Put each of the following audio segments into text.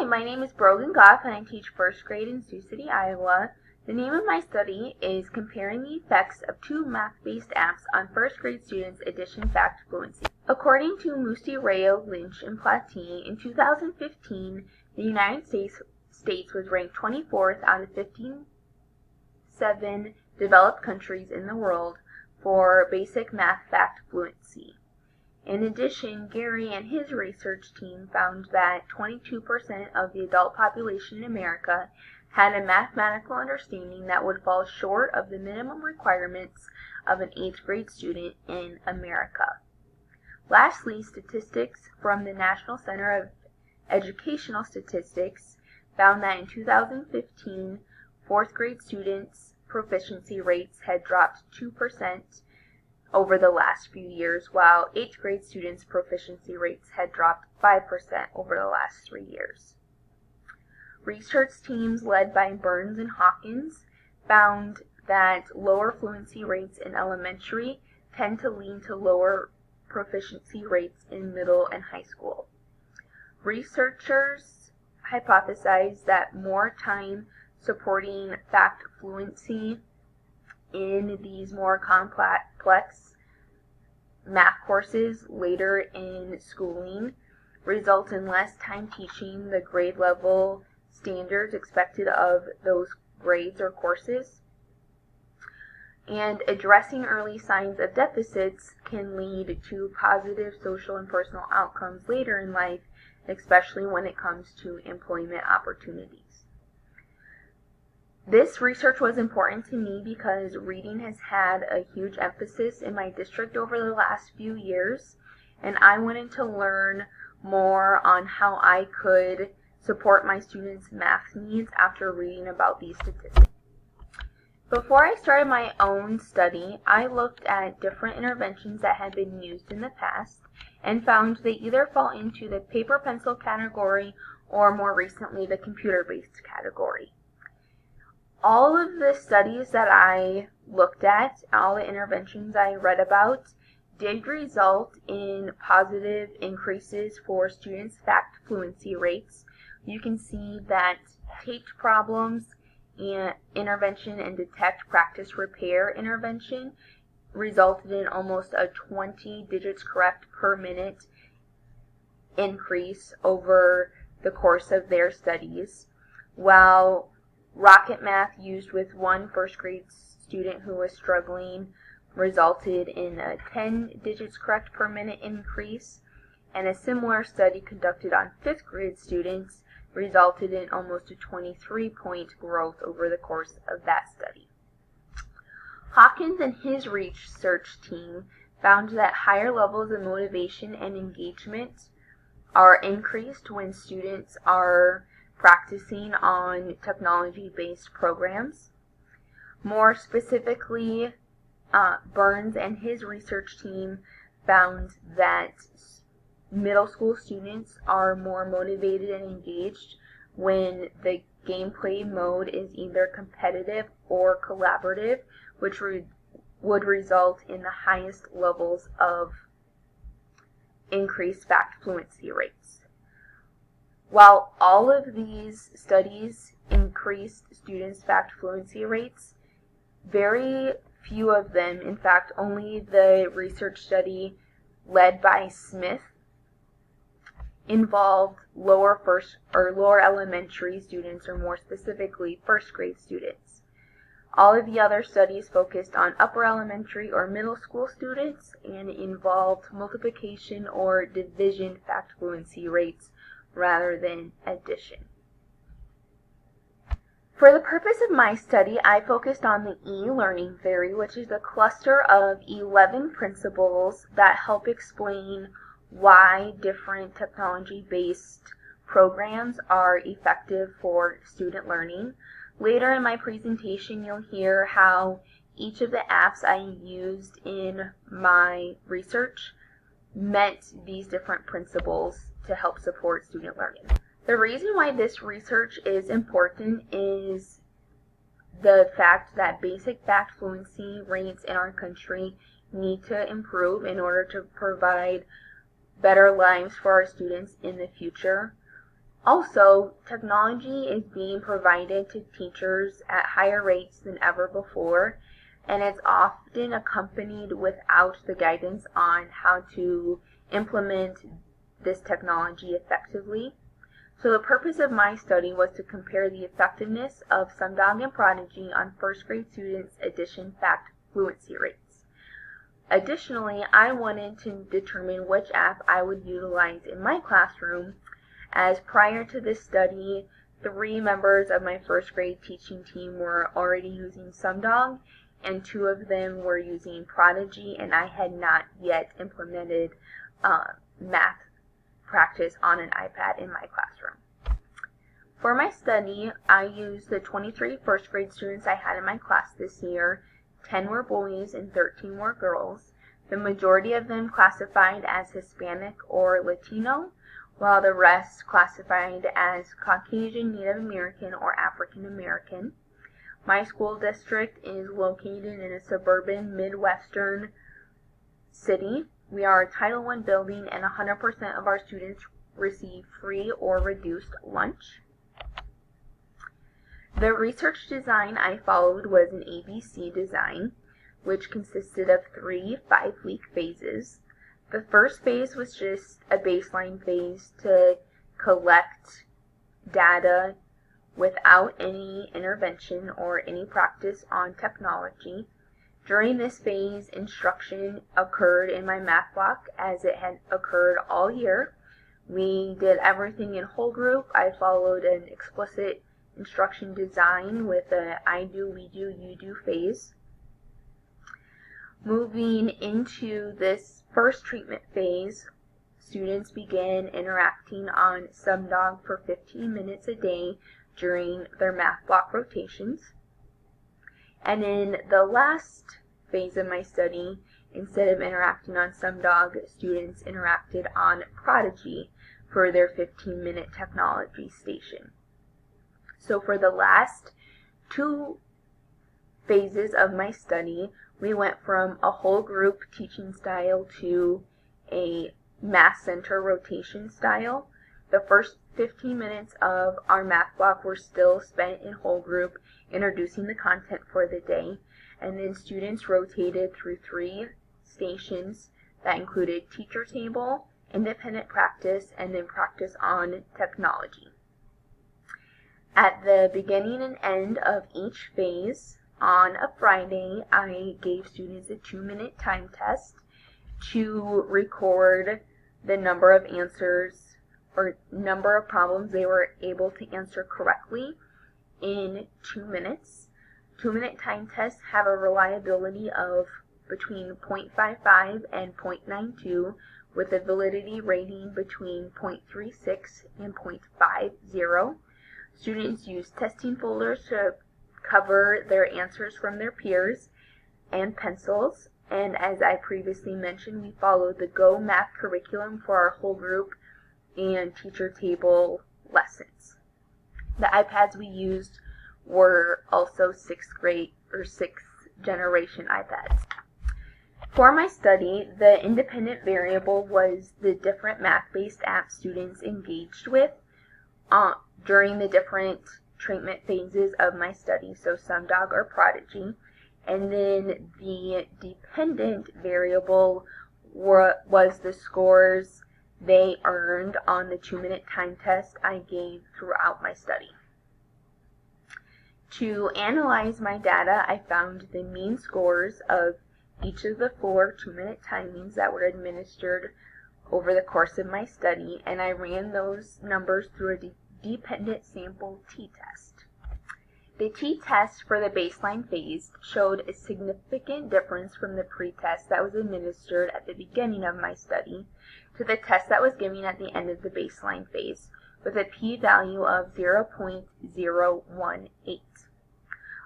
my name is Brogan Goff and I teach first grade in Sioux City, Iowa. The name of my study is Comparing the Effects of Two Math-Based Apps on First Grade Students' Addition Fact Fluency. According to Musti, Rayo, Lynch, and Platini, in 2015, the United States was ranked 24th out of 57 developed countries in the world for basic math fact fluency. In addition, Gary and his research team found that 22% of the adult population in America had a mathematical understanding that would fall short of the minimum requirements of an 8th grade student in America. Lastly, statistics from the National Center of Educational Statistics found that in 2015, 4th grade students' proficiency rates had dropped 2% over the last few years, while 8th grade students' proficiency rates had dropped 5% over the last 3 years. Research teams led by Burns and Hawkins found that lower fluency rates in elementary tend to lead to lower proficiency rates in middle and high school. Researchers hypothesized that more time supporting fact fluency in these more complex math courses later in schooling result in less time teaching the grade level standards expected of those grades or courses. And addressing early signs of deficits can lead to positive social and personal outcomes later in life, especially when it comes to employment opportunities. This research was important to me because reading has had a huge emphasis in my district over the last few years, and I wanted to learn more on how I could support my students' math needs after reading about these statistics. Before I started my own study, I looked at different interventions that had been used in the past and found they either fall into the paper-pencil category or more recently the computer-based category. All of the studies that I looked at, all the interventions I read about, did result in positive increases for students' fact fluency rates. You can see that taped problems and intervention and detect practice repair intervention resulted in almost a 20 digits correct per minute increase over the course of their studies, while Rocket Math used with one first grade student who was struggling resulted in a 10 digits correct per minute increase, and a similar study conducted on 5th grade students resulted in almost a 23-point growth over the course of that study. Hawkins and his research team found that higher levels of motivation and engagement are increased when students are practicing on technology-based programs. More specifically, Burns and his research team found that middle school students are more motivated and engaged when the gameplay mode is either competitive or collaborative, which would result in the highest levels of increased fact fluency rates. While all of these studies increased students' fact fluency rates, very few of them, in fact, only the research study led by Smith, involved lower elementary students, or more specifically, first grade students. All of the other studies focused on upper elementary or middle school students and involved multiplication or division fact fluency rates rather than addition. For the purpose of my study, I focused on the e-learning theory, which is a cluster of 11 principles that help explain why different technology-based programs are effective for student learning. Later in my presentation, you'll hear how each of the apps I used in my research met these different principles to help support student learning. The reason why this research is important is the fact that basic fact fluency rates in our country need to improve in order to provide better lives for our students in the future. Also, technology is being provided to teachers at higher rates than ever before, and it's often accompanied without the guidance on how to implement this technology effectively. So the purpose of my study was to compare the effectiveness of SumDog and Prodigy on first grade students' addition fact fluency rates. Additionally, I wanted to determine which app I would utilize in my classroom, as prior to this study, 3 members of my first grade teaching team were already using SumDog, and 2 of them were using Prodigy, and I had not yet implemented math practice on an iPad in my classroom. For my study, I used the 23 first grade students I had in my class this year. 10 were boys and 13 were girls. The majority of them classified as Hispanic or Latino, while the rest classified as Caucasian, Native American, or African American. My school district is located in a suburban Midwestern city. We are a Title I building, and 100% of our students receive free or reduced lunch. The research design I followed was an ABC design, which consisted of 3 5-week phases. The first phase was just a baseline phase to collect data without any intervention or any practice on technology. During this phase, instruction occurred in my math block as it had occurred all year. We did everything in whole group. I followed an explicit instruction design with a I do, we do, you do phase. Moving into this first treatment phase, students began interacting on SumDog for 15 minutes a day during their math block rotations. And in the last phase of my study, instead of interacting on SumDog, students interacted on Prodigy for their 15-minute technology station. So for the last 2 phases of my study, we went from a whole group teaching style to a math center rotation style. The first 15 minutes of our math block were still spent in whole group, introducing the content for the day, and then students rotated through 3 stations that included teacher table, independent practice, and then practice on technology. At the beginning and end of each phase, on a Friday, I gave students a 2-minute time test to record the number of answers or number of problems they were able to answer correctly in 2 minutes. 2-minute time tests have a reliability of between 0.55 and 0.92, with a validity rating between 0.36 and 0.50. Students use testing folders to cover their answers from their peers and pencils, and as I previously mentioned, we followed the Go Math curriculum for our whole group and teacher table lessons. The iPads we used were also 6th grade or 6th generation iPads. For my study, the independent variable was the different math-based apps students engaged with during the different treatment phases of my study, so SumDog or Prodigy. And then the dependent variable was the scores they earned on the 2-minute time test I gave throughout my study. To analyze my data, I found the mean scores of each of the 4 2-minute timings that were administered over the course of my study, and I ran those numbers through a dependent sample t-test. The t-test for the baseline phase showed a significant difference from the pre-test that was administered at the beginning of my study to the test that was given at the end of the baseline phase, with a p-value of 0.018.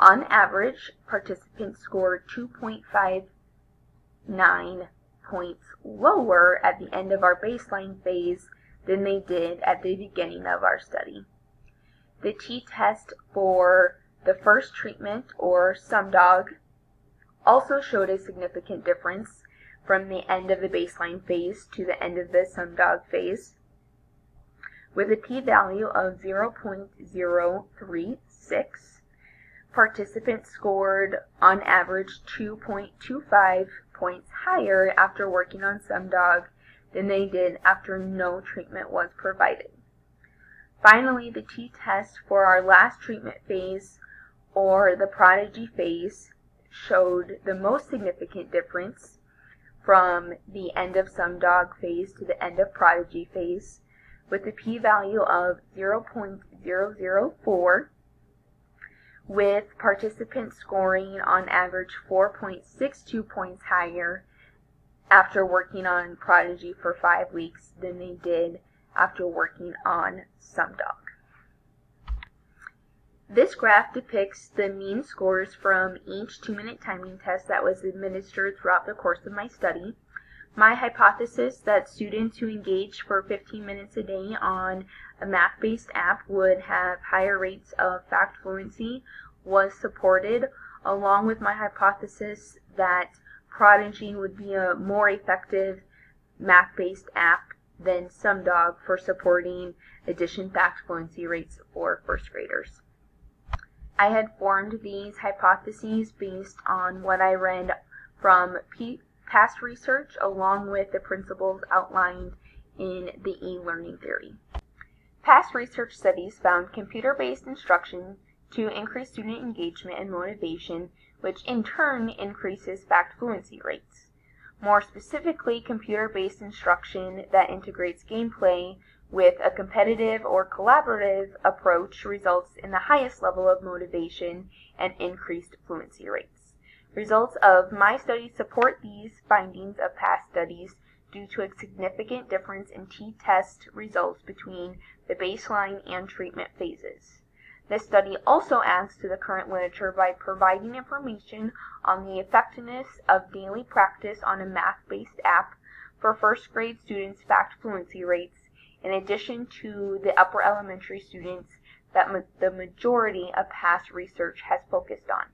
On average, participants scored 2.59 points lower at the end of our baseline phase than they did at the beginning of our study. The t-test for the first treatment, or SumDog, also showed a significant difference from the end of the baseline phase to the end of the SumDog phase. With a p-value of 0.036, participants scored on average 2.25 points higher after working on SumDog than they did after no treatment was provided. Finally, the t-test for our last treatment phase, or the Prodigy phase, showed the most significant difference from the end of SumDog phase to the end of Prodigy phase, with a p-value of 0.004, with participants scoring on average 4.62 points higher after working on Prodigy for 5 weeks than they did after working on SumDog. This graph depicts the mean scores from each 2-minute timing test that was administered throughout the course of my study. My hypothesis that students who engaged for 15 minutes a day on a math-based app would have higher rates of fact fluency was supported, along with my hypothesis that Prodigy would be a more effective math-based app than SumDog for supporting addition fact fluency rates for first graders. I had formed these hypotheses based on what I read from past research along with the principles outlined in the e-learning theory. Past research studies found computer-based instruction to increase student engagement and motivation, which in turn increases fact fluency rates. More specifically, computer-based instruction that integrates gameplay with a competitive or collaborative approach results in the highest level of motivation and increased fluency rates. Results of my study support these findings of past studies due to a significant difference in t-test results between the baseline and treatment phases. This study also adds to the current literature by providing information on the effectiveness of daily practice on a math-based app for first grade students' fact fluency rates, in addition to the upper elementary students that the majority of past research has focused on.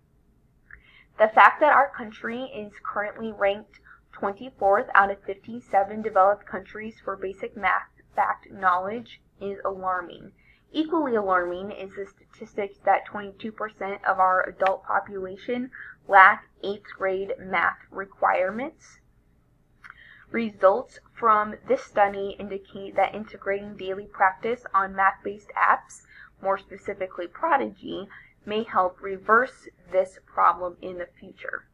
The fact that our country is currently ranked 24th out of 57 developed countries for basic math fact knowledge is alarming. Equally alarming is the statistics that 22% of our adult population lack 8th grade math requirements. Results from this study indicate that integrating daily practice on math-based apps, more specifically Prodigy, may help reverse this problem in the future.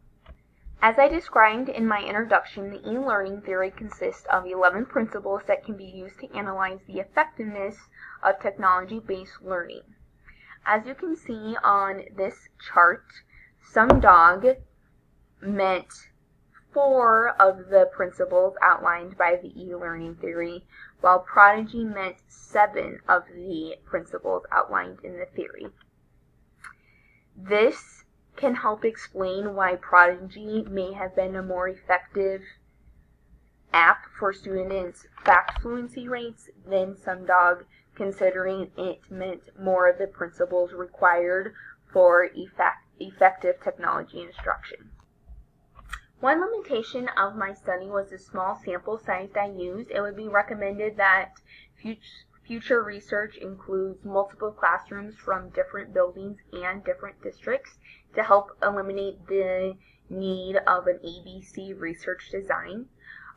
As I described in my introduction, the e-learning theory consists of 11 principles that can be used to analyze the effectiveness of technology-based learning. As you can see on this chart, SumDog met 4 of the principles outlined by the e-learning theory, while Prodigy met 7 of the principles outlined in the theory. This can help explain why Prodigy may have been a more effective app for students' fact fluency rates than SumDog, considering it meant more of the principles required for effective technology instruction. One limitation of my study was the small sample size I used. It would be recommended that future research includes multiple classrooms from different buildings and different districts to help eliminate the need of an ABC research design.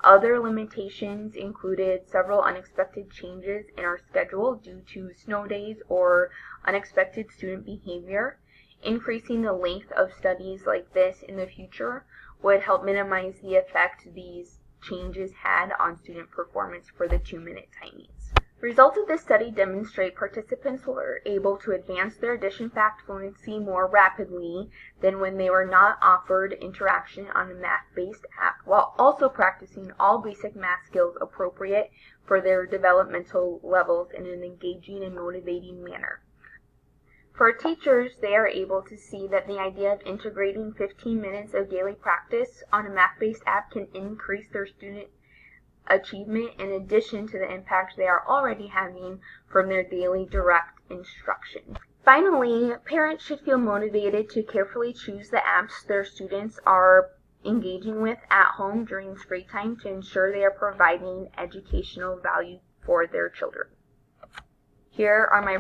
Other limitations included several unexpected changes in our schedule due to snow days or unexpected student behavior. Increasing the length of studies like this in the future would help minimize the effect these changes had on student performance for the 2-minute timings. Results of this study demonstrate participants were able to advance their addition fact fluency more rapidly than when they were not offered interaction on a math-based app, while also practicing all basic math skills appropriate for their developmental levels in an engaging and motivating manner. For teachers, they are able to see that the idea of integrating 15 minutes of daily practice on a math-based app can increase their student achievement in addition to the impact they are already having from their daily direct instruction. Finally, parents should feel motivated to carefully choose the apps their students are engaging with at home during screen time to ensure they are providing educational value for their children. Here are my